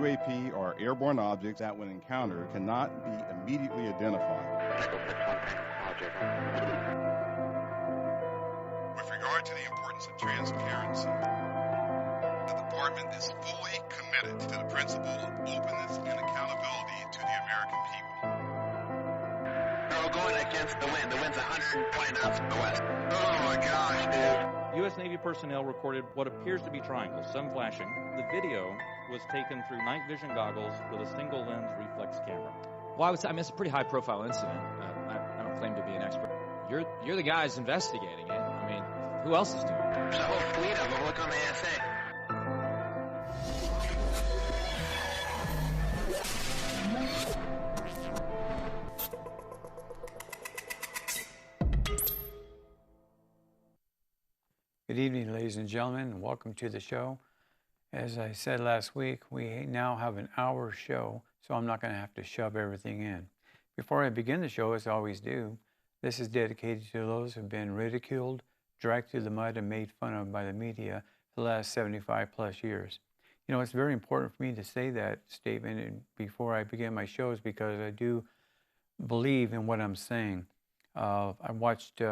UAP are airborne objects that, when encountered, cannot be immediately identified. With regard to the importance of transparency, the Department is fully committed to the principle of openness and accountability to the American people. We're going against the wind. The wind's 120 knots from the west. Oh my gosh, dude. U.S. Navy personnel recorded what appears to be triangles, some flashing. The video was taken through night vision goggles with a single lens reflex camera. Well, I mean, it's a pretty high-profile incident. I don't claim to be an expert. You're the guys investigating it. I mean, who else is doing it? There's a whole fleet of them. Look on the ASA. Good evening, ladies and gentlemen, and welcome to the show. As I said last week, we now have an hour show, so I'm not going to have to shove everything in. Before I begin the show, as I always do, this is dedicated to those who have been ridiculed, dragged through the mud, and made fun of by the media for the last 75 plus years. You know, it's very important for me to say that statement before I begin my shows because I do believe in what I'm saying. I watched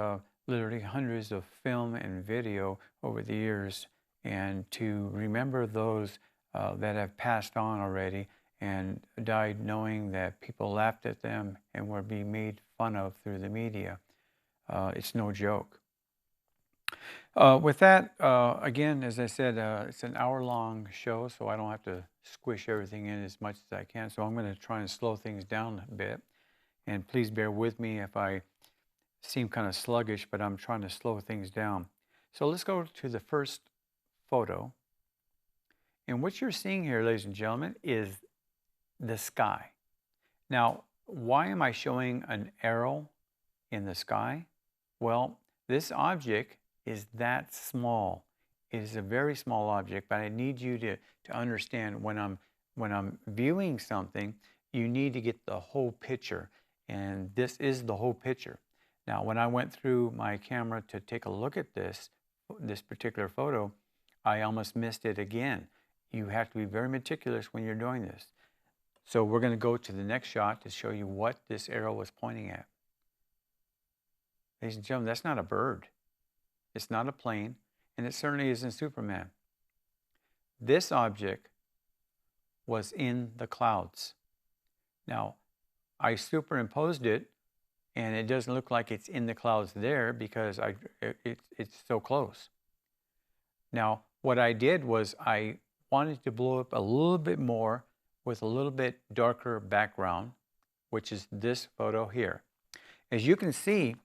literally hundreds of film and video over the years, and to remember those that have passed on already and died knowing that people laughed at them and were being made fun of through the media, it's no joke. With that, again, as I said, it's an hour-long show, so I don't have to squish everything in as much as I can, so I'm going to try and slow things down a bit, and please bear with me if I seem kind of sluggish, but I'm trying to slow things down. So let's go to the first photo. And what you're seeing here, ladies and gentlemen, is the sky. Now, why am I showing an arrow in the sky? Well, this object is that small. It is a very small object, but I need you to understand when I'm viewing something, you need to get the whole picture. And this is the whole picture. Now, when I went through my camera to take a look at this particular photo, I almost missed it again. You have to be very meticulous when you're doing this. So we're going to go to the next shot to show you what this arrow was pointing at. Ladies and gentlemen, that's not a bird. It's not a plane, and it certainly isn't Superman. This object was in the clouds. Now, I superimposed it, and it doesn't look like it's in the clouds there because it's so close. Now, what I did was I wanted to blow up a little bit more with a little bit darker background, which is this photo here. As you can see,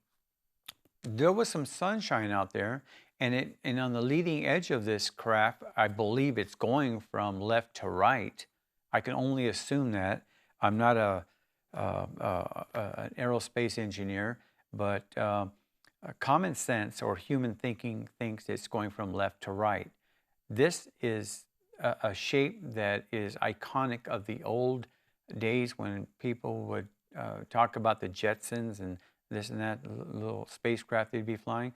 there was some sunshine out there, and on the leading edge of this craft, I believe it's going from left to right. I can only assume that. I'm not an aerospace engineer, but common sense or human thinking thinks it's going from left to right. This is a shape that is iconic of the old days when people would talk about the Jetsons and this and that little spacecraft they'd be flying.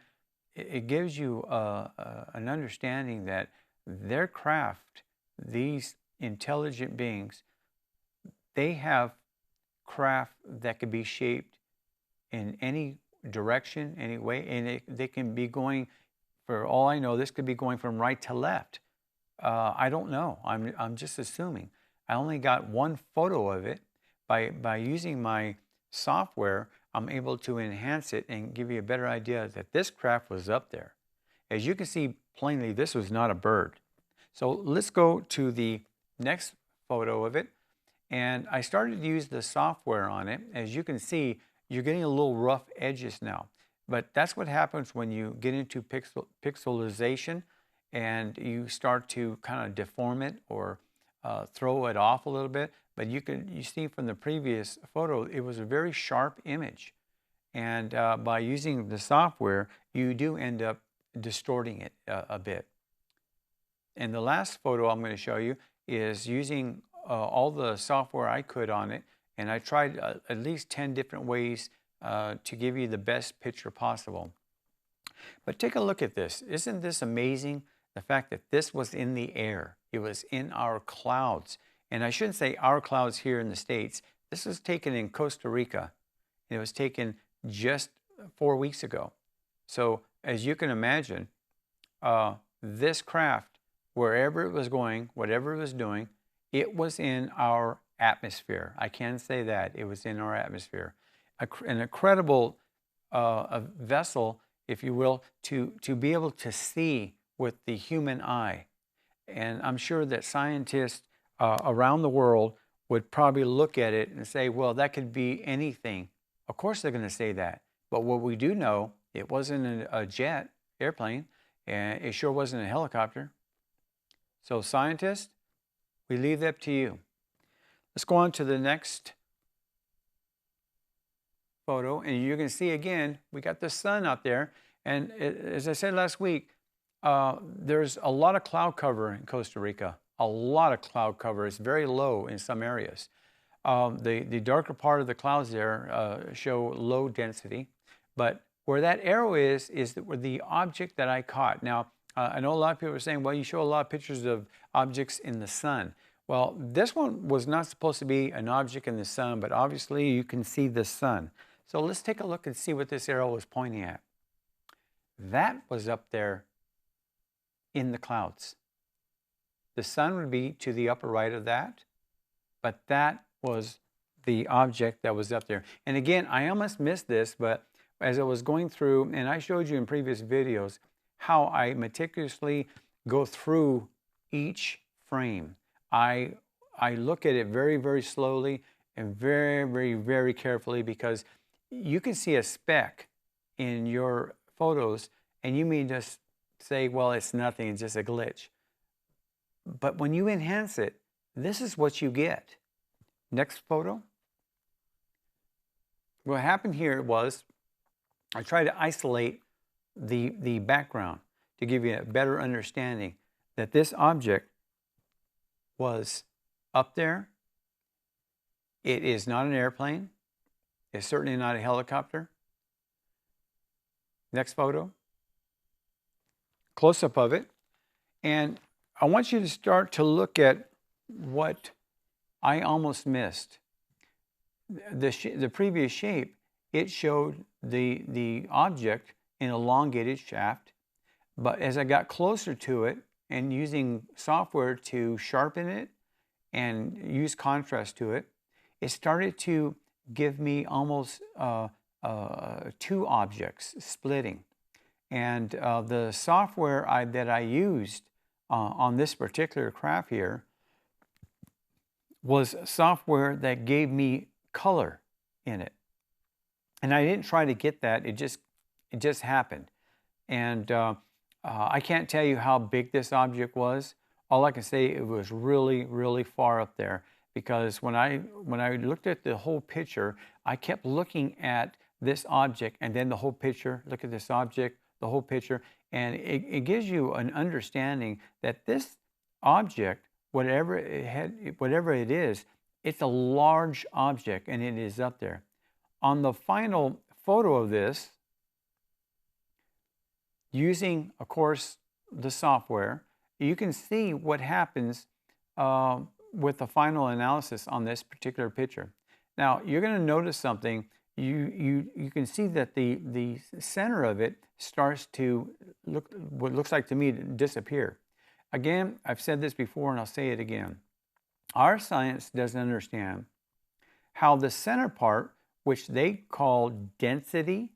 It gives you an understanding that their craft, these intelligent beings, they have craft that could be shaped in any direction, any way, and they can be going, for all I know, this could be going from right to left. I don't know. I'm just assuming. I only got one photo of it. By using my software, I'm able to enhance it and give you a better idea that this craft was up there. As you can see plainly, this was not a bird. So let's go to the next photo of it. And I started to use the software on it. As you can see, you're getting a little rough edges now. But that's what happens when you get into pixelization and you start to kind of deform it or throw it off a little bit. But you see from the previous photo, it was a very sharp image. And by using the software, you do end up distorting it a bit. And the last photo I'm going to show you is using all the software I could on it, and I tried at least 10 different ways to give you the best picture possible. But take a look at this. Isn't this amazing? The fact that this was in the air. It was in our clouds. And I shouldn't say our clouds here in the States. This was taken in Costa Rica. It was taken just 4 weeks ago. So as you can imagine, this craft, wherever it was going, whatever it was doing, it was in our atmosphere. I can say that. It was in our atmosphere. An incredible vessel, if you will, to be able to see with the human eye. And I'm sure that scientists around the world would probably look at it and say, well, that could be anything. Of course they're going to say that. But what we do know, it wasn't a jet airplane, and it sure wasn't a helicopter. So scientists, we leave that to you. Let's go on to the next photo, and you're going to see again, we got the sun up there. And as I said last week, there's a lot of cloud cover in Costa Rica. A lot of cloud cover. It's very low in some areas. The darker part of the clouds there show low density. But where that arrow is the object that I caught. Now, I know a lot of people are saying, well, you show a lot of pictures of objects in the sun. Well, this one was not supposed to be an object in the sun, but obviously you can see the sun. So let's take a look and see what this arrow was pointing at. That was up there in the clouds. The sun would be to the upper right of that, but that was the object that was up there. And again, I almost missed this, but as I was going through, and I showed you in previous videos, how I meticulously go through each frame. I look at it very, very slowly and very, very, very carefully, because you can see a speck in your photos and you may just say, well, it's nothing, it's just a glitch. But when you enhance it, this is what you get. Next photo. What happened here was I tried to isolate the background to give you a better understanding that this object was up there. It is not an airplane. It's certainly not a helicopter. Next photo. Close-up of it. And I want you to start to look at what I almost missed. The previous shape, it showed the object in elongated shaft, but as I got closer to it and using software to sharpen it and use contrast to it, it started to give me almost two objects splitting. And the software that I used on this particular craft here was software that gave me color in it. And I didn't try to get that, it just happened. And I can't tell you how big this object was. All I can say, it was really, really far up there, because when I looked at the whole picture, I kept looking at this object and then the whole picture, look at this object, the whole picture, and it gives you an understanding that this object, whatever it is, it's a large object and it is up there. On the final photo of this, using, of course, the software, you can see what happens with the final analysis on this particular picture. Now, you're going to notice something. You can see that the center of it starts to look, what looks like to me, to disappear. Again, I've said this before and I'll say it again. Our science doesn't understand how the center part, which they call density,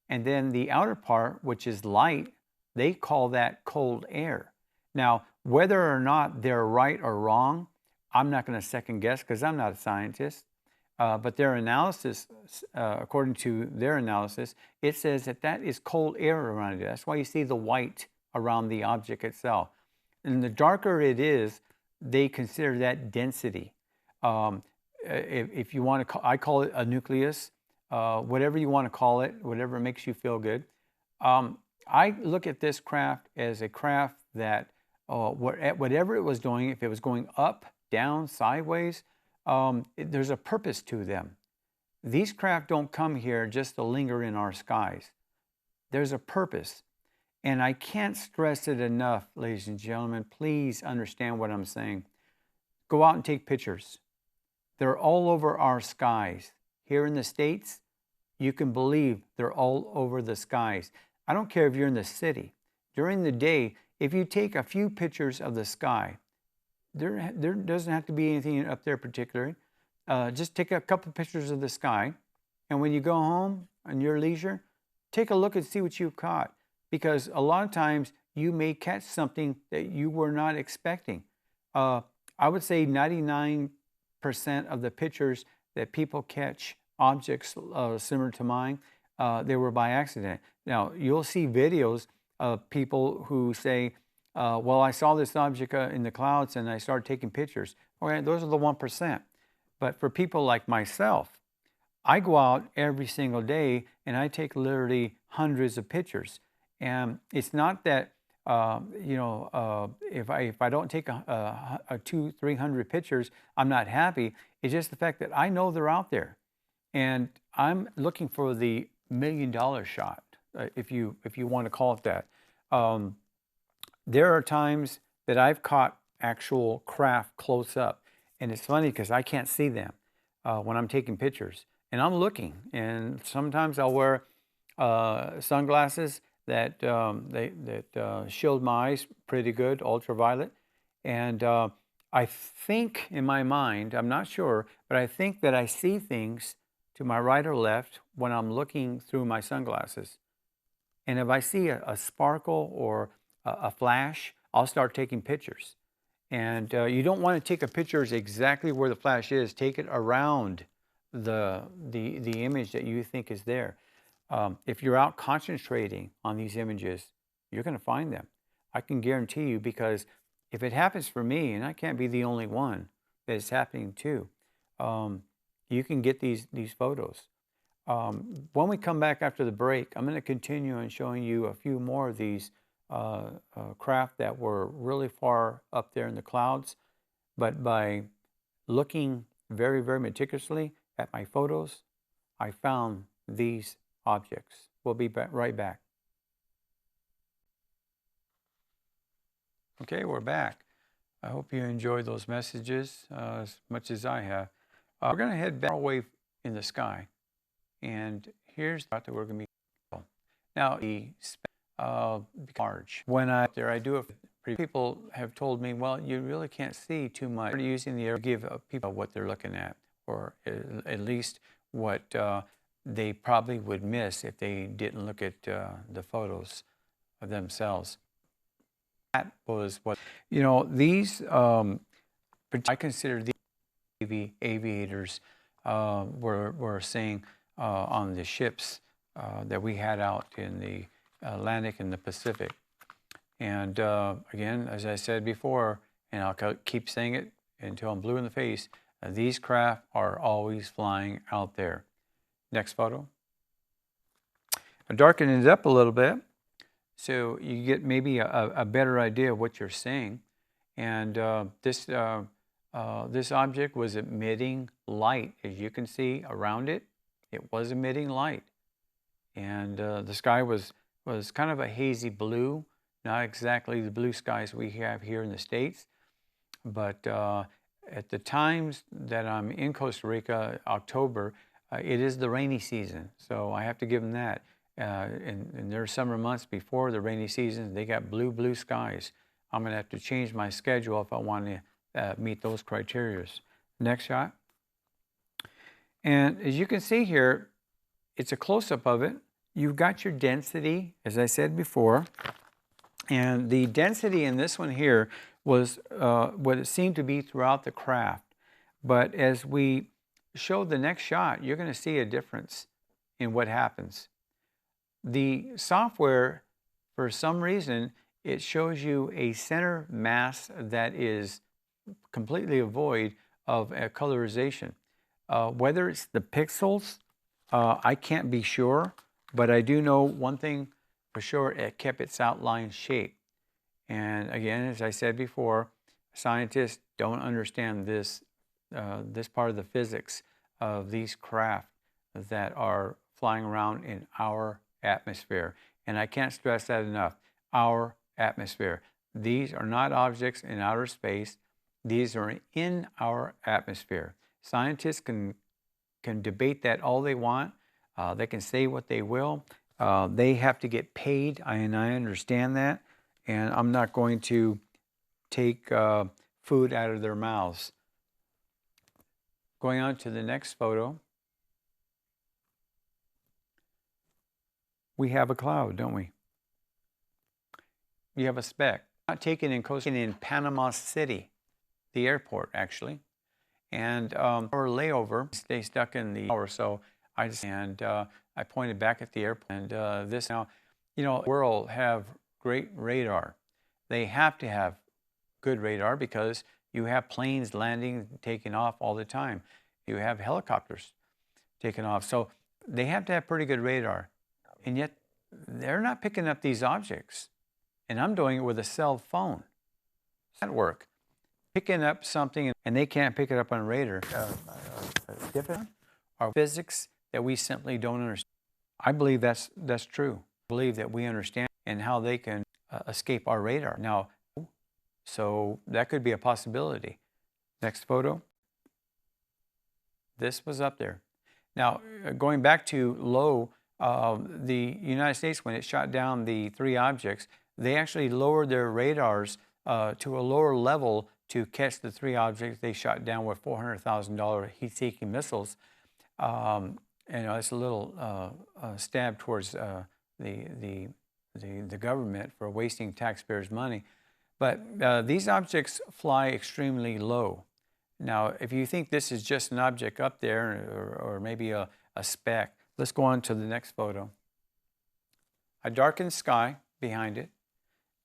and then the outer part, which is light, they call that cold air. Now, whether or not they're right or wrong, I'm not going to second guess because I'm not a scientist. But their analysis, according to their analysis, it says that that is cold air around it. That's why you see the white around the object itself. And the darker it is, they consider that density. If you want to, I call it a nucleus. Whatever you want to call it, whatever makes you feel good. I look at this craft as a craft that whatever it was doing, if it was going up, down, sideways, there's a purpose to them. These craft don't come here just to linger in our skies. There's a purpose. And I can't stress it enough, ladies and gentlemen. Please understand what I'm saying. go out and take pictures. They're all over our skies. Here in the States, you can believe they're all over the skies. I don't care if you're in the city. During the day, if you take a few pictures of the sky, there doesn't have to be anything up there particularly. Just take a couple pictures of the sky, and when you go home on your leisure, take a look and see what you've caught. Because a lot of times you may catch something that you were not expecting. I would say 99% of the pictures that people catch objects similar to mine, they were by accident. Now, you'll see videos of people who say, well, I saw this object in the clouds and I started taking pictures. Okay, those are the 1%. But for people like myself, I go out every single day and I take literally hundreds of pictures. And it's not that, if I don't take 200-300 pictures, I'm not happy. It's just the fact that I know they're out there. And I'm looking for the $1 million shot, if you want to call it that. There are times that I've caught actual craft close up. And it's funny because I can't see them when I'm taking pictures. And I'm looking. And sometimes I'll wear sunglasses that shield my eyes pretty good, ultraviolet. And I think in my mind, I'm not sure, but I think that I see things to my right or left when I'm looking through my sunglasses. And if I see a sparkle or a flash, I'll start taking pictures. And you don't want to take a picture exactly where the flash is. Take it around the image that you think is there. If you're out concentrating on these images, you're going to find them. I can guarantee you, because if it happens for me, and I can't be the only one that it's happening to, you can get these photos. When we come back after the break, I'm going to continue on showing you a few more of these craft that were really far up there in the clouds. But by looking very, very meticulously at my photos, I found these objects. We'll be right back. Okay, we're back. I hope you enjoyed those messages as much as I have. We're going to head back away in the sky. And here's the thought that we're going to be. Now, the large. When I do it, people have told me, well, you really can't see too much. We're using the air to give people what they're looking at, or at least what they probably would miss if they didn't look at the photos of themselves. That was what, these, I consider these aviators were saying on the ships that we had out in the Atlantic and the Pacific. And again, as I said before, and I'll keep saying it until I'm blue in the face, these craft are always flying out there. Next photo. I darken it up a little bit so you get maybe a better idea of what you're seeing. And this object was emitting light. As you can see around it, it was emitting light. And the sky was kind of a hazy blue, not exactly the blue skies we have here in the States. But at the times that I'm in Costa Rica, October, it is the rainy season. So I have to give them that. In their summer months before the rainy season, they got blue skies. I'm going to have to change my schedule if I want to meet those criteria. Next shot. And as you can see here, it's a close-up of it. You've got your density, as I said before. And the density in this one here was what it seemed to be throughout the craft. But as we show the next shot, you're going to see a difference in what happens. The software, for some reason, it shows you a center mass that is completely void of a colorization. Whether it's the pixels, I can't be sure, but I do know one thing for sure: it kept its outline shape. And again, as I said before, scientists don't understand this part of the physics of these craft that are flying around in our atmosphere. And I can't stress that enough. Our atmosphere. These are not objects in outer space. These are in our atmosphere. Scientists can debate that all they want. They can say what they will. They have to get paid, and I understand that. And I'm not going to take food out of their mouths. Going on to the next photo. We have a cloud, don't we? You have a speck. Not taken in Costa Rica, in Panama City, the airport actually. And our layover, stay stuck in the hour. So I pointed back at the airport. And this now, you know, the world have great radar. They have to have good radar because you have planes landing, taking off all the time. You have helicopters taking off. So they have to have pretty good radar. And yet they're not picking up these objects. And I'm doing it with a cell phone. That work. Picking up something and they can't pick it up on radar. Are physics that we simply don't understand. I believe that's true. I believe that we understand and how they can escape our radar. Now, so that could be a possibility. Next photo. This was up there. Now, going back to low, the United States, when it shot down the 3 objects, they actually lowered their radars to a lower level to catch the 3 objects they shot down with $400,000 heat-seeking missiles. You know, it's a little stab towards the government for wasting taxpayers' money. But these objects fly extremely low. Now, if you think this is just an object up there or maybe a speck, let's go on to the next photo. A darkened sky behind it.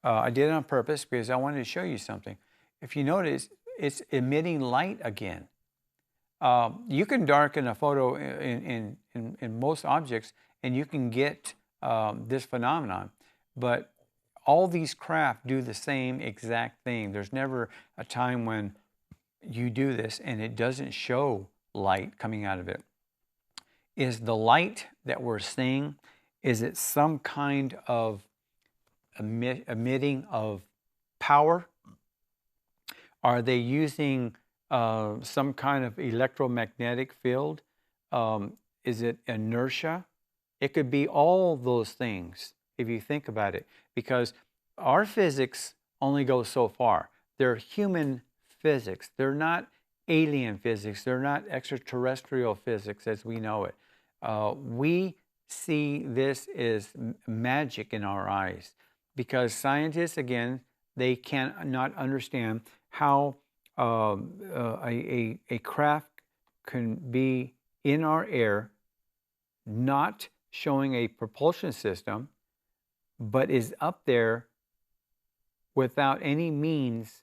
I did it on purpose because I wanted to show you something. If you notice, it's emitting light again. You can darken a photo in most objects and you can get this phenomenon. But all these craft do the same exact thing. There's never a time when you do this and it doesn't show light coming out of it. Is the light that we're seeing, is it some kind of emitting of power? Are they using some kind of electromagnetic field? Is it inertia? It could be all those things if you think about it, because our physics only goes so far. They're human physics. They're not alien physics. They're not extraterrestrial physics as we know it. We see this as magic in our eyes because scientists, again, they cannot understand how a craft can be in our air, not showing a propulsion system, but is up there without any means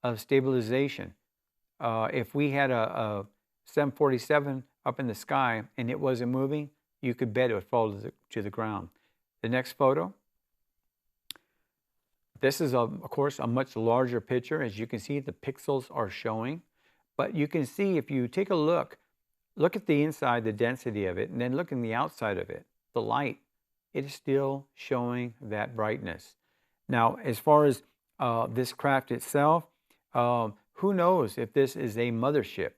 of stabilization. If we had a 747 up in the sky and it wasn't moving, you could bet it would fall to the ground. The next photo. This is, of course, a much larger picture. As you can see, the pixels are showing. But you can see, if you take a look at the inside, the density of it, and then look in the outside of it, the light, it is still showing that brightness. Now, as far as this craft itself, who knows if this is a mothership?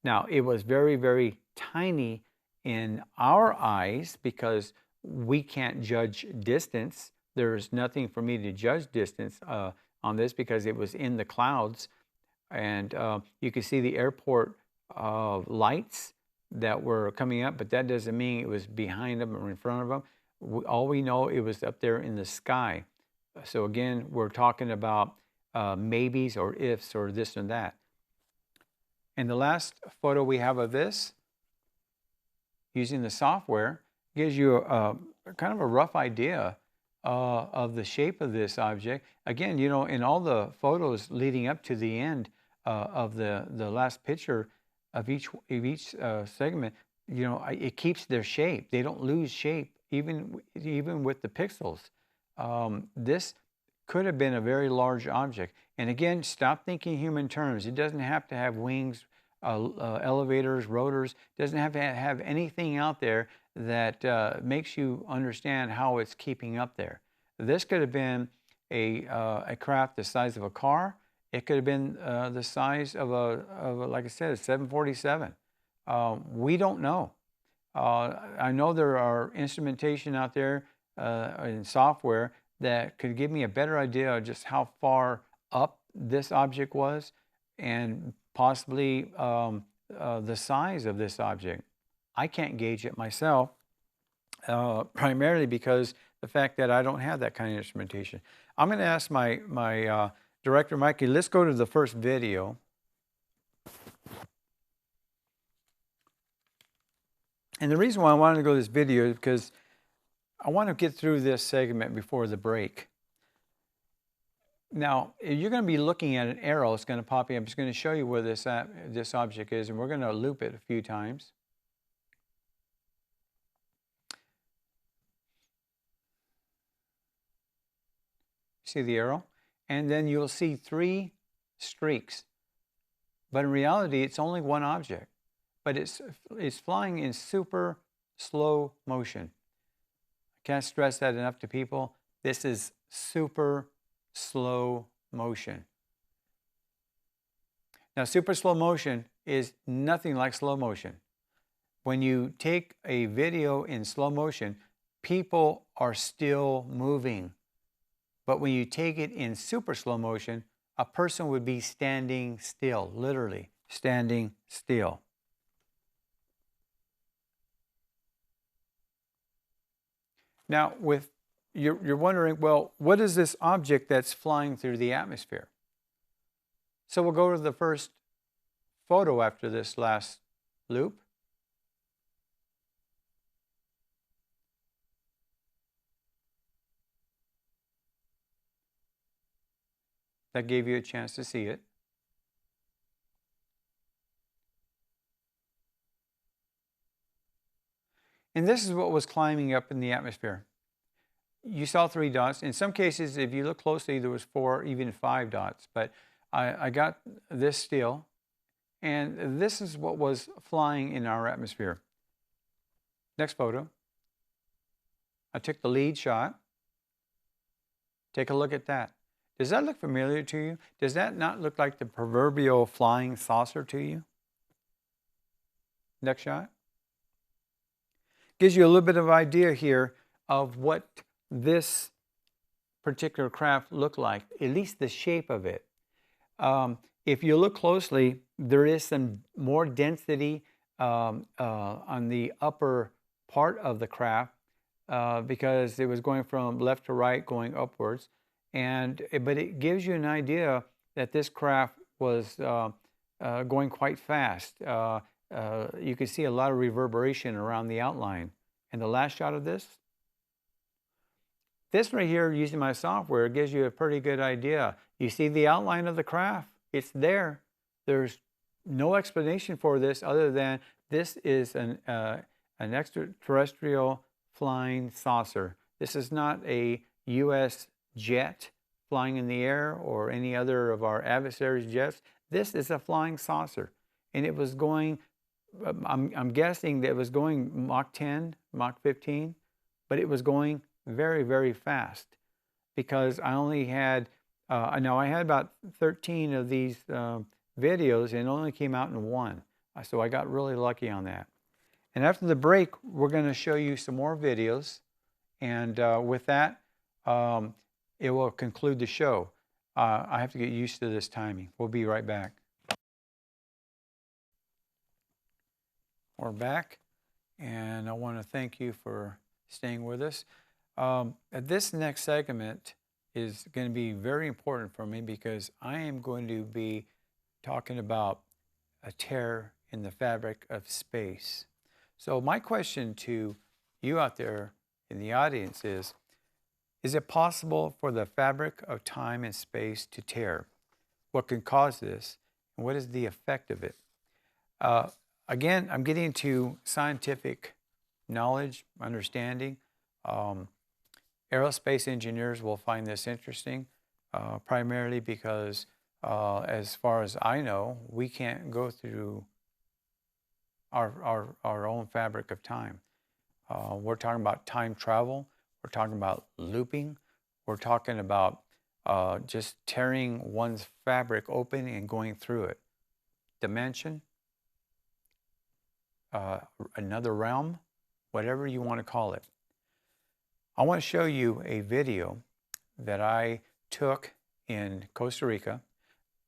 Now, it was very, very tiny in our eyes because we can't judge distance. There's nothing for me to judge distance on this because it was in the clouds. And you can see the airport lights that were coming up, but that doesn't mean it was behind them or in front of them. All we know, it was up there in the sky. So again, we're talking about maybes or ifs or this and that. And the last photo we have of this, using the software, gives you a kind of a rough idea of the shape of this object. Again, you know, in all the photos leading up to the end of the last picture of each segment, you know, it keeps their shape. They don't lose shape, even with the pixels. This could have been a very large object. And again, stop thinking human terms. It doesn't have to have wings, elevators, rotors. It doesn't have to have anything out there that makes you understand how it's keeping up there. This could have been a craft the size of a car. It could have been the size of like I said, a 747. We don't know. I know there are instrumentation out there in software that could give me a better idea of just how far up this object was and possibly the size of this object. I can't gauge it myself, primarily because the fact that I don't have that kind of instrumentation. I'm going to ask my director, Mikey, let's go to the first video. And the reason why I wanted to go to this video is because I want to get through this segment before the break. Now, you're going to be looking at an arrow. It's going to pop up. It's going to show you where this object is, and we're going to loop it a few times. See the arrow? And then you'll see 3 streaks. But in reality, it's only one object. But it's flying in super slow motion. I can't stress that enough to people. This is super slow motion. Now, super slow motion is nothing like slow motion. When you take a video in slow motion, people are still moving. But when you take it in super slow motion, a person would be standing still, literally standing still. Now, you're wondering, well, what is this object that's flying through the atmosphere? So we'll go to the first photo after this last loop. That gave you a chance to see it. And this is what was climbing up in the atmosphere. You saw 3 dots. In some cases, if you look closely, there was 4, even 5 dots. But I got this still. And this is what was flying in our atmosphere. Next photo. I took the lead shot. Take a look at that. Does that look familiar to you? Does that not look like the proverbial flying saucer to you? Next shot. Gives you a little bit of idea here of what this particular craft looked like, at least the shape of it. If you look closely, there is some more density on the upper part of the craft because it was going from left to right, going upwards. But it gives you an idea that this craft was going quite fast. You can see a lot of reverberation around the outline. And the last shot of this right here, using my software, gives you a pretty good idea. You see the outline of the craft. It's there. There's no explanation for this other than this is an extraterrestrial flying saucer. This is not a U.S. jet flying in the air or any other of our adversaries' jets. This is a flying saucer. And it was going, I'm guessing that it was going Mach 10, Mach 15, but it was going very, very fast because I only had, I had about 13 of these videos and it only came out in 1. So I got really lucky on that. And after the break, we're going to show you some more videos. And with that, it will conclude the show. I have to get used to this timing. We'll be right back. We're back, and I want to thank you for staying with us. This next segment is going to be very important for me because I am going to be talking about a tear in the fabric of space. So my question to you out there in the audience is it possible for the fabric of time and space to tear? What can cause this? And what is the effect of it? Again, I'm getting into scientific knowledge, understanding. Aerospace engineers will find this interesting, primarily because, as far as I know, we can't go through our own fabric of time. We're talking about time travel. We're talking about looping. We're talking about just tearing one's fabric open and going through it. Dimension, another realm, whatever you want to call it. I want to show you a video that I took in Costa Rica.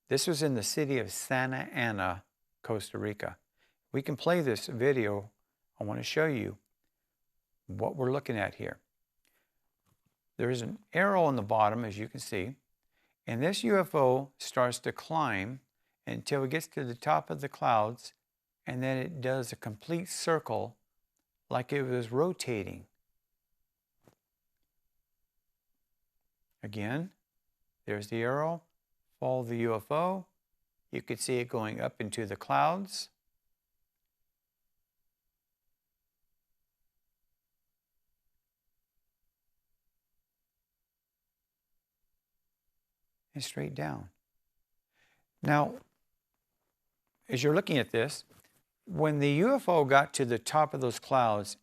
This was in the city of Santa Ana, Costa Rica. We can play this video. I want to show you what we're looking at here. There's an arrow on the bottom, as you can see, and this UFO starts to climb until it gets to the top of the clouds, and then it does a complete circle like it was rotating. Again, there's the arrow, follow the UFO. You could see it going up into the clouds. And straight down. Now, as you're looking at this, when the UFO got to the top of those clouds,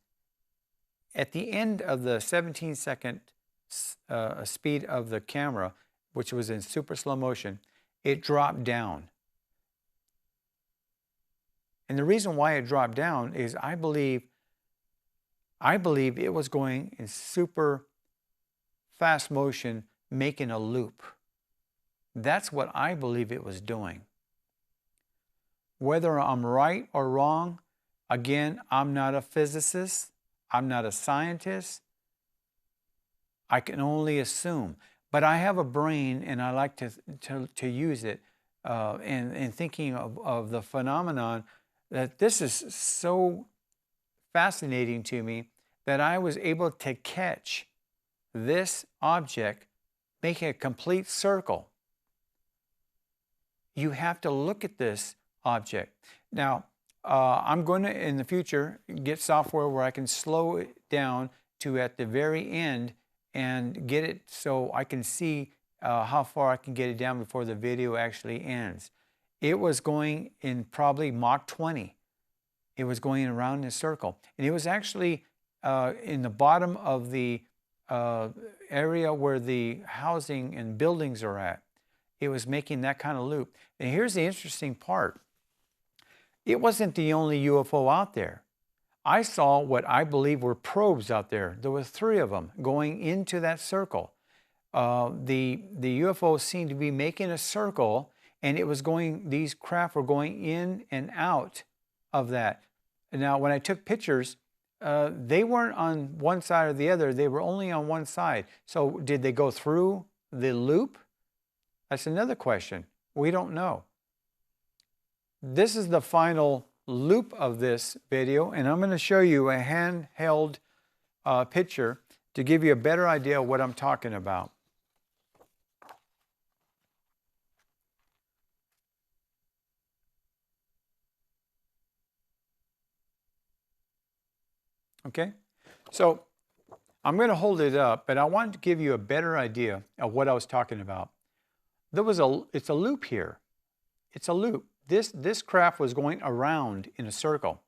at the end of the 17-second speed of the camera, which was in super slow motion, it dropped down. And the reason why it dropped down is I believe it was going in super fast motion, making a loop. That's what I believe it was doing. Whether I'm right or wrong, again, I'm not a physicist. I'm not a scientist. I can only assume. But I have a brain, and I like to use it in thinking of the phenomenon, that this is so fascinating to me that I was able to catch this object making a complete circle. You have to look at this object. Now, I'm going to, in the future, get software where I can slow it down to at the very end and get it so I can see how far I can get it down before the video actually ends. It was going in probably Mach 20. It was going around in a circle. And it was actually in the bottom of the area where the housing and buildings are at. It was making that kind of loop. And here's the interesting part. It wasn't the only UFO out there. I saw what I believe were probes out there. There were 3 of them going into that circle. The UFO seemed to be making a circle, and it was going, these craft were going in and out of that. Now, when I took pictures, they weren't on one side or the other. They were only on one side. So did they go through the loop? That's another question. We don't know. This is the final loop of this video, and I'm going to show you a handheld picture to give you a better idea of what I'm talking about. Okay, so I'm going to hold it up, but I want to give you a better idea of what I was talking about. It's a loop here. It's a loop. This craft was going around in a circle,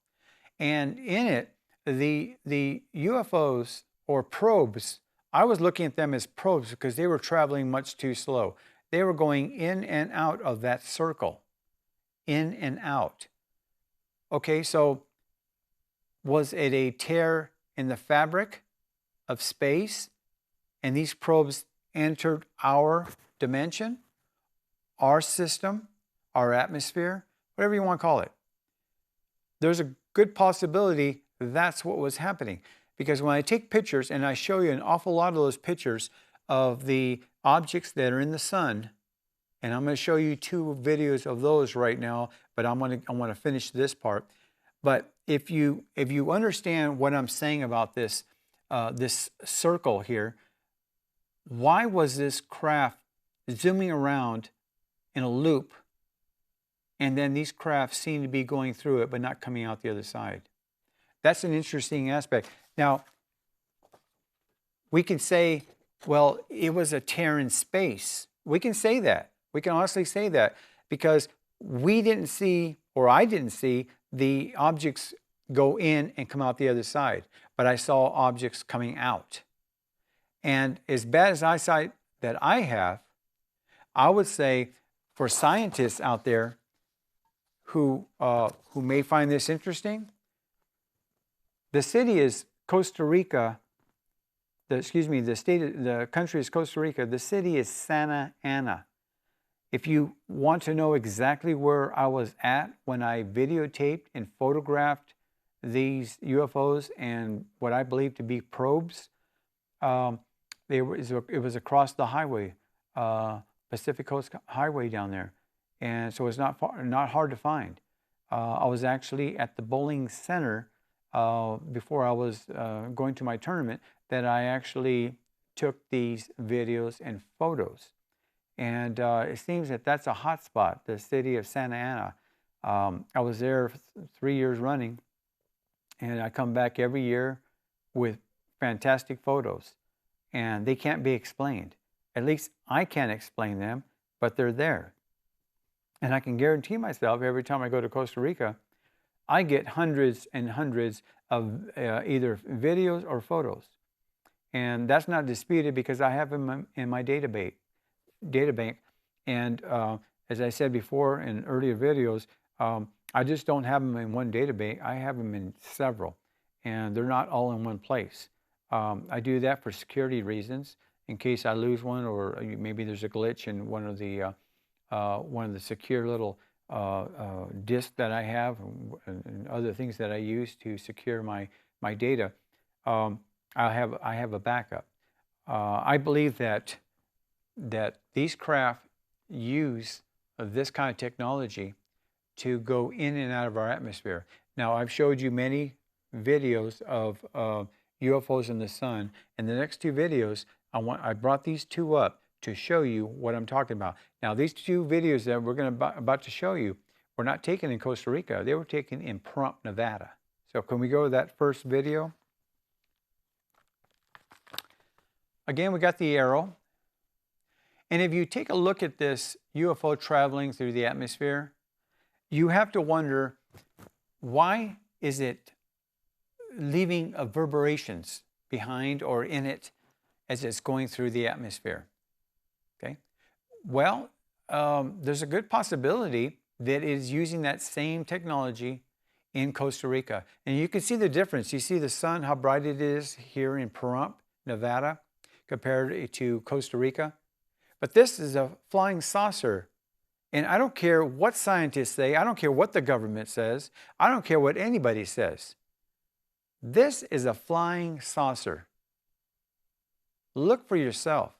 and in it, the UFOs or probes, I was looking at them as probes because they were traveling much too slow. They were going in and out of that circle, in and out. Okay, so was it a tear in the fabric of space, and these probes entered our dimension, our system, our atmosphere, whatever you want to call it? There's a good possibility that's what was happening. Because when I take pictures, and I show you an awful lot of those pictures of the objects that are in the sun, and I'm going to show you 2 videos of those right now, but I want to finish this part. But if you understand what I'm saying about this, this circle here, why was this craft zooming around in a loop, and then these crafts seem to be going through it but not coming out the other side? That's an interesting aspect. Now, we can say, well, it was a tear in space. We can say that. We can honestly say that because we didn't see, or I didn't see, the objects go in and come out the other side, but I saw objects coming out. And as bad as eyesight that I have, I would say for scientists out there who may find this interesting, the city is Costa Rica. The country is Costa Rica. The city is Santa Ana. If you want to know exactly where I was at when I videotaped and photographed these UFOs and what I believe to be probes, it was across the highway, Pacific Coast Highway down there, and so it's not hard to find. I was actually at the bowling center before I was going to my tournament that I actually took these videos and photos. And it seems that that's a hot spot, the city of Santa Ana. I was there 3 years running, and I come back every year with fantastic photos. And they can't be explained. At least I can't explain them, but they're there. And I can guarantee myself every time I go to Costa Rica, I get hundreds and hundreds of either videos or photos. And that's not disputed because I have them in my data bank. And as I said before in earlier videos, I just don't have them in one data bank. I have them in several, and they're not all in one place. I do that for security reasons, in case I lose one, or maybe there's a glitch in one of the secure little disks that I have, and other things that I use to secure my data. I have a backup. I believe that these craft use this kind of technology to go in and out of our atmosphere. Now, I've showed you many videos of UFOs in the sun. In the next two videos, I brought these two up to show you what I'm talking about. Now, these two videos that we're about to show you were not taken in Costa Rica. They were taken in Pahrump, Nevada. So can we go to that first video? Again, we got the arrow. And if you take a look at this UFO traveling through the atmosphere, you have to wonder, why is it leaving reverberations behind or in it as it's going through the atmosphere? Okay. Well, there's a good possibility that it is using that same technology in Costa Rica. And you can see the difference. You see the sun, how bright it is here in Pahrump, Nevada, compared to Costa Rica. But this is a flying saucer. And I don't care what scientists say. I don't care what the government says. I don't care what anybody says. This is a flying saucer. Look for yourself.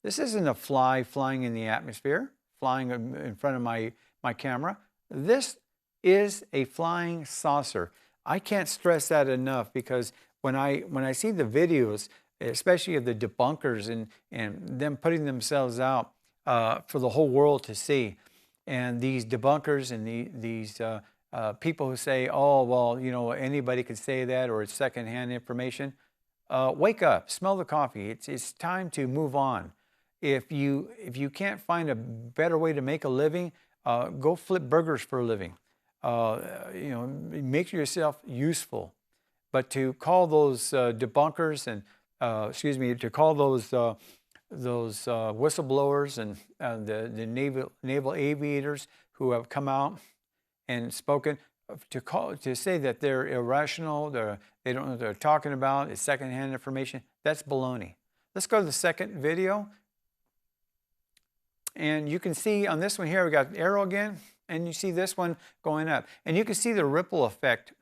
This isn't a fly flying in the atmosphere, flying in front of my camera. This is a flying saucer. I can't stress that enough, because when I see the videos, especially of the debunkers and them putting themselves out for the whole world to see, and these debunkers and these people who say, oh, well, you know, anybody could say that, or it's secondhand information. Wake up, smell the coffee. It's time to move on. If you can't find a better way to make a living, go flip burgers for a living. You know, make yourself useful. But to call those debunkers and to call those whistleblowers and the naval aviators who have come out and spoken, to say that they're irrational, they don't know what they're talking about, it's secondhand information, that's baloney. Let's go to the second video. And you can see on this one here, we got the arrow again, and you see this one going up. And you can see the ripple effect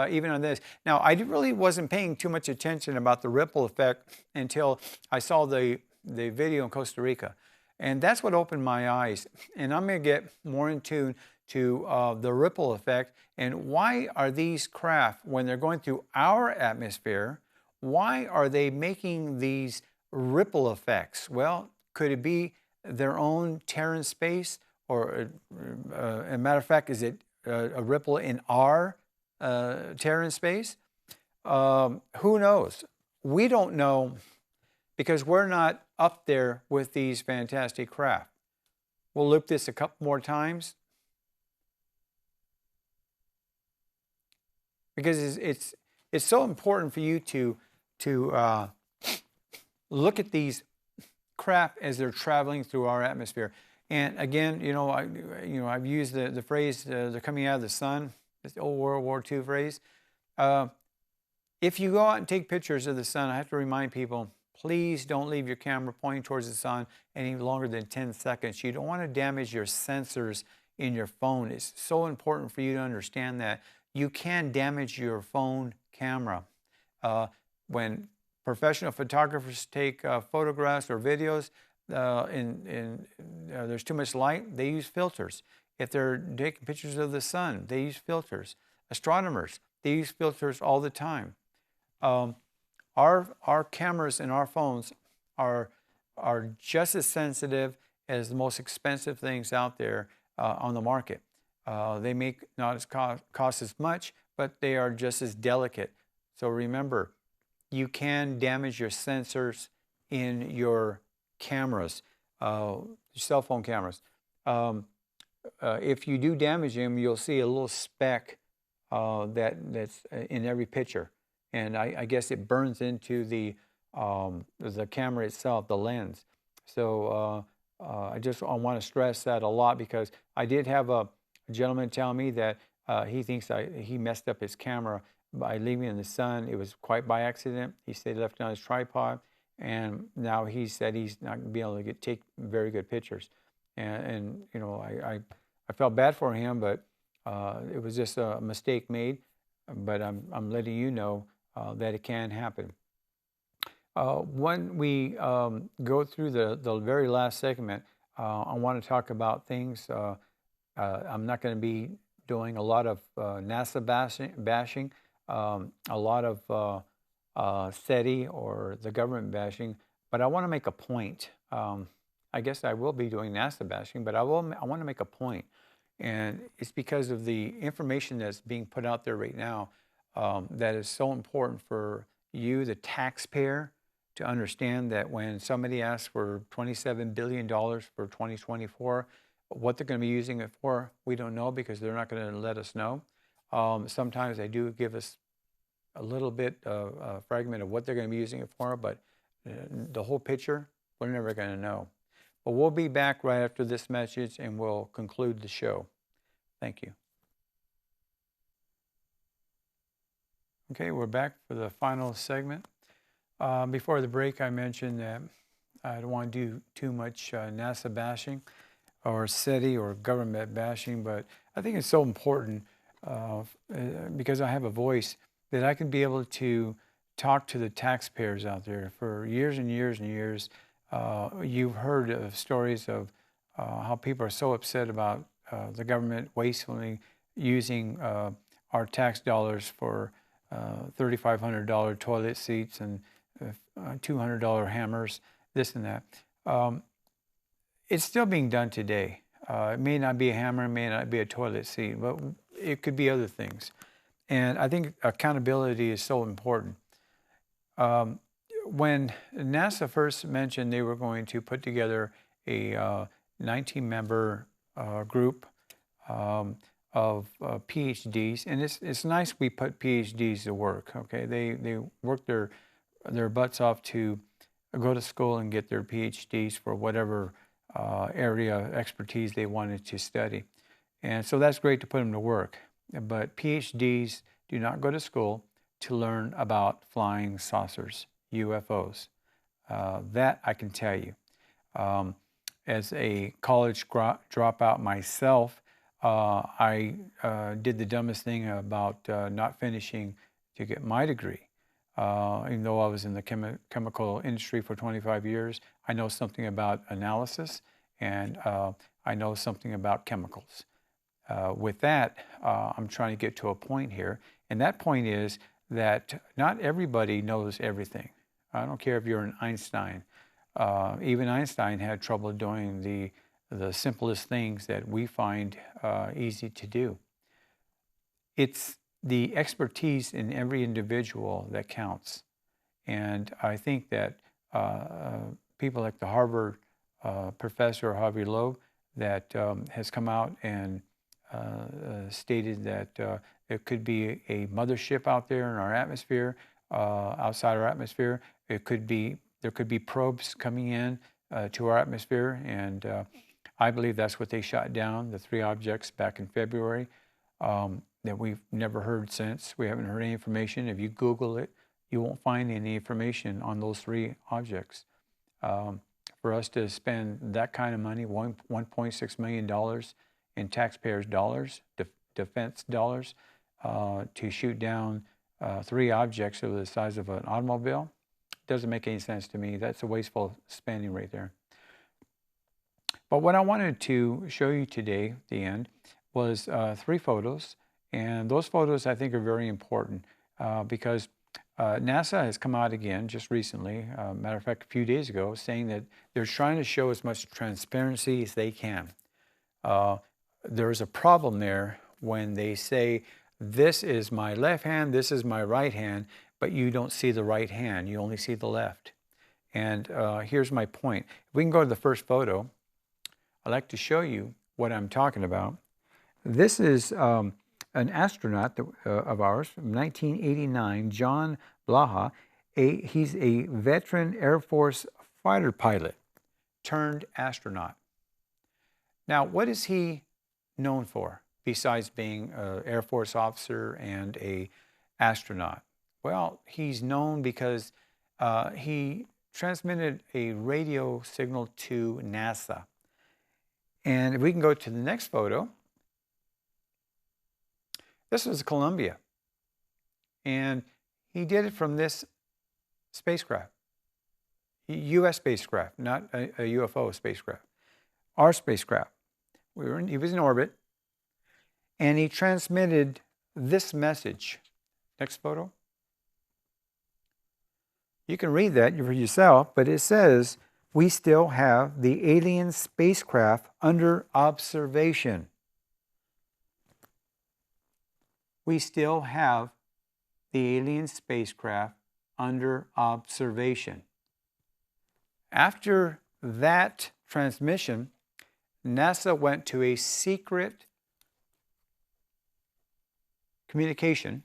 even on this. Now, I really wasn't paying too much attention about the ripple effect until I saw the video in Costa Rica. And that's what opened my eyes. And I'm going to get more in tune to the ripple effect, and why are these craft, when they're going through our atmosphere, why are they making these ripple effects? Well, could it be their own Terran space, or as a matter of fact, is it a ripple in our Terran space? Who knows? We don't know, because we're not up there with these fantastic craft. We'll loop this a couple more times, because it's so important for you to look at these craft as they're traveling through our atmosphere. And again, I've used the phrase they're coming out of the sun. This old World War II phrase. If you go out and take pictures of the sun, I have to remind people, please don't leave your camera pointing towards the sun any longer than 10 seconds. You don't want to damage your sensors in your phone. It's so important for you to understand that you can damage your phone camera. When professional photographers take photographs or videos, there's too much light, they use filters. If they're taking pictures of the sun, they use filters. Astronomers, they use filters all the time. Our cameras in our phones are just as sensitive as the most expensive things out there on the market. They may not cost as much, but they are just as delicate. So remember, you can damage your sensors in your cameras, cell phone cameras. If you do damage them, you'll see a little speck that's in every picture. And I guess it burns into the camera itself, the lens. So I want to stress that a lot, because I did have a gentleman tell me that he thinks he messed up his camera by leaving it in the sun. It was quite by accident. He said he left it on his tripod, and now he said he's not going to be able to take very good pictures. And I felt bad for him, but it was just a mistake made. But I'm letting you know that it can happen. When we go through the very last segment, I want to talk about things. I'm not going to be doing a lot of NASA bashing, a lot of SETI or the government bashing, but I want to make a point. I guess I will be doing NASA bashing, but I want to make a point. And it's because of the information that's being put out there right now that is so important for you, the taxpayer, to understand that when somebody asks for $27 billion for 2024, what they're going to be using it for, we don't know, because they're not going to let us know. Sometimes they do give us a little bit of a fragment of what they're going to be using it for, but the whole picture, we're never going to know. But we'll be back right after this message, and we'll conclude the show. Thank you. Okay, we're back for the final segment. Before the break, I mentioned that I don't want to do too much NASA bashing or SETI or government bashing, but I think it's so important because I have a voice that I can be able to talk to the taxpayers out there. For years and years and years, you've heard of stories of how people are so upset about the government wastefully using our tax dollars for $3,500 toilet seats and $200 hammers, this and that. It's still being done today. It may not be a hammer, it may not be a toilet seat, but it could be other things. And I think accountability is so important. When NASA first mentioned they were going to put together a 19-member group of PhDs, and it's nice we put PhDs to work. Okay, they work their butts off to go to school and get their PhDs for whatever area of expertise they wanted to study, and so that's great to put them to work. But PhDs do not go to school to learn about flying saucers, UFOs. That I can tell you. As a college dropout myself, I did the dumbest thing about not finishing to get my degree. Even though I was in the chemical industry for 25 years, I know something about analysis, and I know something about chemicals. With that, I'm trying to get to a point here, and that point is that not everybody knows everything. I don't care if you're an Einstein. Even Einstein had trouble doing the simplest things that we find easy to do. It's the expertise in every individual that counts. And I think that people like the Harvard professor, Harvey Loeb, that has come out and stated that it could be a mothership out there in our atmosphere, outside our atmosphere. There could be probes coming in to our atmosphere, and I believe that's what they shot down, the 3 objects back in February that we've never heard since. We haven't heard any information. If you Google it, you won't find any information on those 3 objects. For us to spend that kind of money, $1.6 million in taxpayers' dollars, defense dollars, to shoot down 3 objects of the size of an automobile, doesn't make any sense to me. That's a wasteful spending right there. But what I wanted to show you today, at the end, was 3 photos. And those photos I think are very important because NASA has come out again just recently, matter of fact, a few days ago, saying that they're trying to show as much transparency as they can. There's a problem there when they say, this is my left hand, this is my right hand, but you don't see the right hand, you only see the left. And here's my point. If we can go to the first photo, I'd like to show you what I'm talking about. This is an astronaut of ours from 1989, John Blaha. He's a veteran Air Force fighter pilot turned astronaut. Now, what is he known for besides being an Air Force officer and an astronaut? Well, he's known because he transmitted a radio signal to NASA. And if we can go to the next photo, this was Columbia. And he did it from this spacecraft, U.S. spacecraft, not a UFO spacecraft, our spacecraft. He was in orbit, and he transmitted this message. Next photo. You can read that for yourself, but it says, we still have the alien spacecraft under observation. We still have the alien spacecraft under observation. After that transmission, NASA went to a secret communication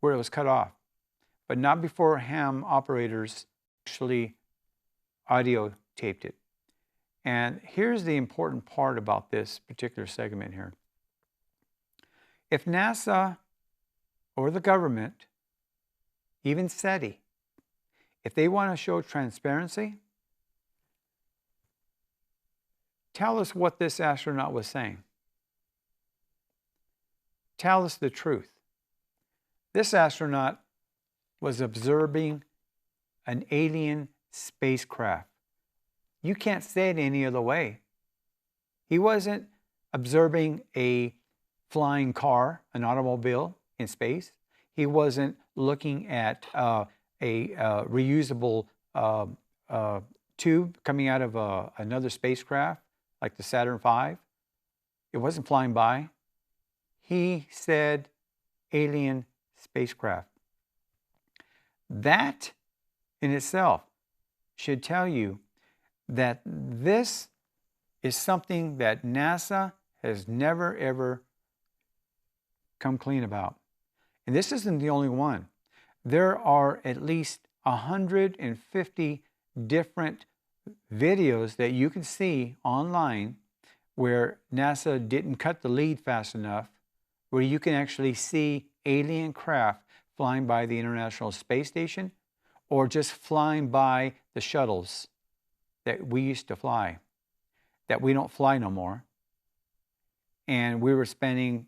where it was cut off, but not before ham operators actually audio taped it. And here's the important part about this particular segment here. If NASA or the government, even SETI, if they want to show transparency, tell us what this astronaut was saying. Tell us the truth. This astronaut was observing an alien spacecraft. You can't say it any other way. He wasn't observing a flying car, an automobile in space. He wasn't looking at a reusable tube coming out of another spacecraft like the Saturn V. It wasn't flying by. He said alien spacecraft. That in itself should tell you that this is something that NASA has never ever come clean about. And this isn't the only one. There are at least 150 different videos that you can see online where NASA didn't cut the lead fast enough, where you can actually see alien craft flying by the International Space Station or just flying by the shuttles that we used to fly, that we don't fly no more. And we were spending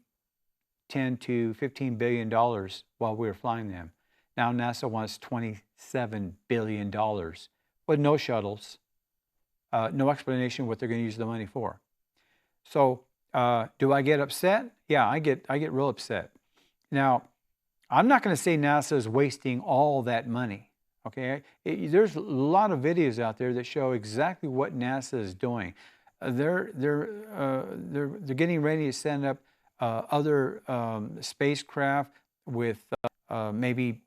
$10 to $15 billion while we were flying them. Now NASA wants $27 billion with no shuttles, no explanation what they're going to use the money for. So do I get upset? Yeah, I get real upset. Now, I'm not going to say NASA is wasting all that money. Okay, there's a lot of videos out there that show exactly what NASA is doing. They're getting ready to send up other spacecraft with maybe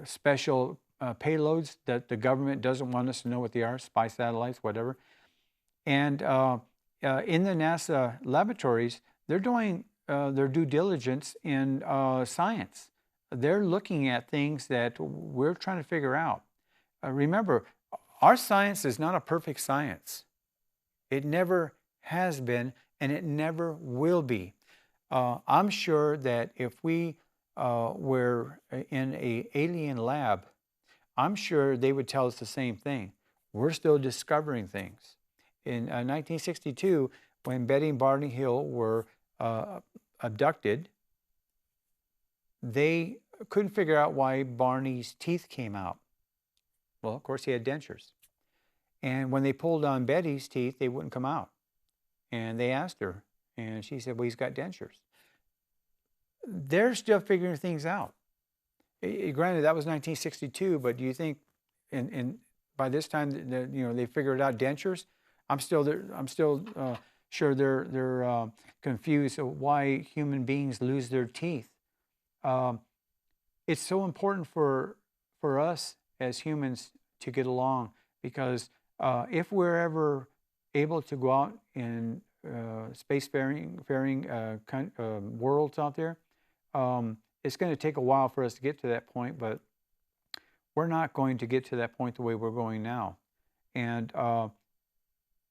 special payloads that the government doesn't want us to know what they are, spy satellites, whatever. And in the NASA laboratories, they're doing their due diligence in science. They're looking at things that we're trying to figure out. Remember, Our science is not a perfect science. It never has been, and it never will be. I'm sure that if we were in an alien lab, I'm sure they would tell us the same thing. We're still discovering things. In 1962, when Betty and Barney Hill were abducted, they couldn't figure out why Barney's teeth came out. Well, of course, he had dentures. And when they pulled on Betty's teeth, they wouldn't come out. And they asked her, and she said, well, he's got dentures. They're still figuring things out. Granted, that was 1962, but do you think by this time, they figured out dentures? I'm still sure they're confused of why human beings lose their teeth. It's so important for us as humans to get along, because if we're ever able to go out in spacefaring worlds out there, it's going to take a while for us to get to that point, but we're not going to get to that point the way we're going now. And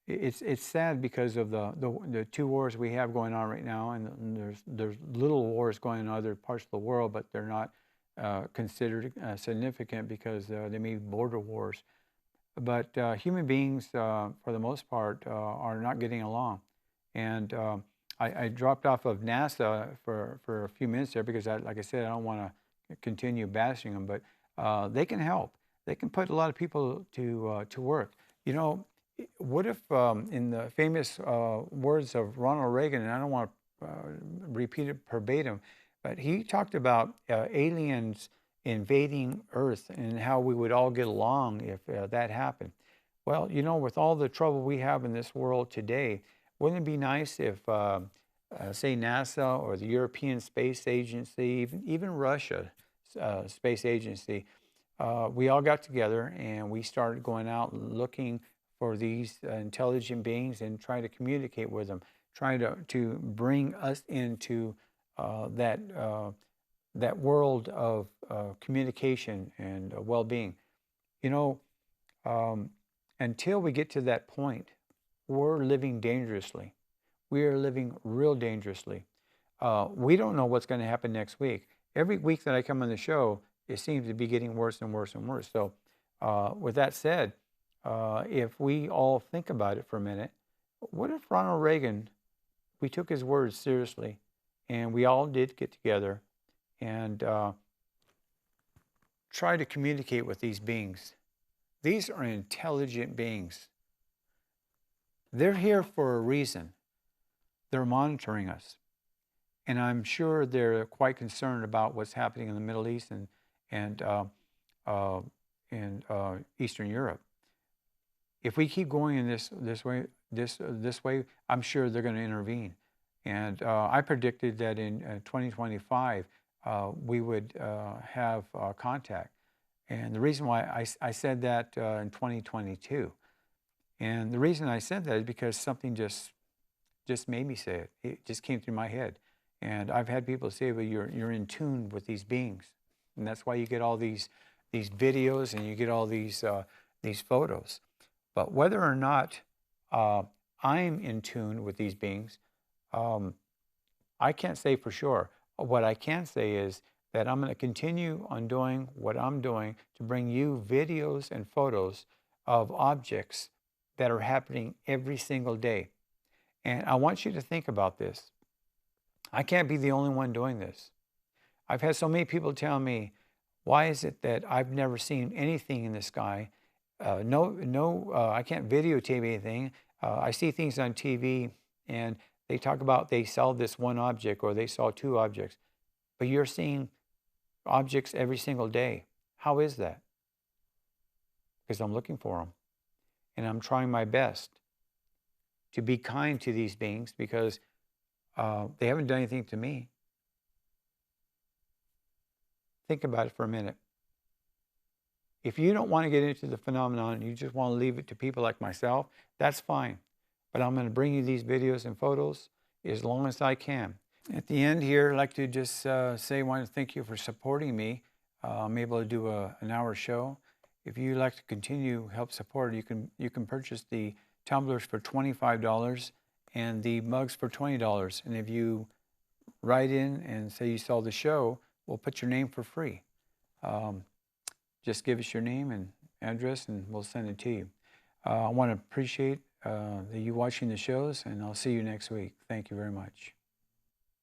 it's sad because of the two wars we have going on right now, and there's little wars going on in other parts of the world, but they're not considered significant because they may be border wars. But human beings, for the most part, are not getting along. And I dropped off of NASA for a few minutes there because, like I said, I don't want to continue bashing them, but they can help. They can put a lot of people to work. What if, in the famous words of Ronald Reagan, and I don't want to repeat it verbatim, but he talked about aliens invading Earth and how we would all get along if that happened. Well, with all the trouble we have in this world today, wouldn't it be nice if, say, NASA or the European Space Agency, even Russia Space Agency, we all got together and we started going out looking for these intelligent beings and trying to communicate with them, trying to bring us into that world of communication and well-being. Until we get to that point, we're living dangerously. We are living real dangerously. We don't know what's going to happen next week. Every week that I come on the show, it seems to be getting worse and worse and worse. So with that said, if we all think about it for a minute, what if Ronald Reagan, we took his words seriously, and we all did get together and try to communicate with these beings? These are intelligent beings. They're here for a reason. They're monitoring us. And I'm sure they're quite concerned about what's happening in the Middle East and Eastern Europe. If we keep going in this way, I'm sure they're going to intervene. And I predicted that in 2025 we would have contact. And the reason why I said that in 2022, and the reason I said that is because something just made me say it. It just came through my head. And I've had people say, well, you're in tune with these beings. And that's why you get all these videos and you get all these photos. But whether or not I'm in tune with these beings, I can't say for sure. What I can say is that I'm going to continue on doing what I'm doing to bring you videos and photos of objects that are happening every single day. And I want you to think about this. I can't be the only one doing this. I've had so many people tell me, why is it that I've never seen anything in the sky? I can't videotape anything. I see things on TV and they talk about they saw this one object or they saw two objects. But you're seeing objects every single day. How is that? Because I'm looking for them. And I'm trying my best to be kind to these beings because they haven't done anything to me. Think about it for a minute. If you don't want to get into the phenomenon, you just want to leave it to people like myself, that's fine. But I'm going to bring you these videos and photos as long as I can. At the end here, I'd like to just say I want to thank you for supporting me. I'm able to do an hour show. if you like to continue help support, you can purchase the tumblers for $25 and the mugs for $20. And if you write in and say you saw the show, we'll put your name for free. Just give us your name and address, and we'll send it to you. I want to appreciate you watching the shows, and I'll see you next week. Thank you very much.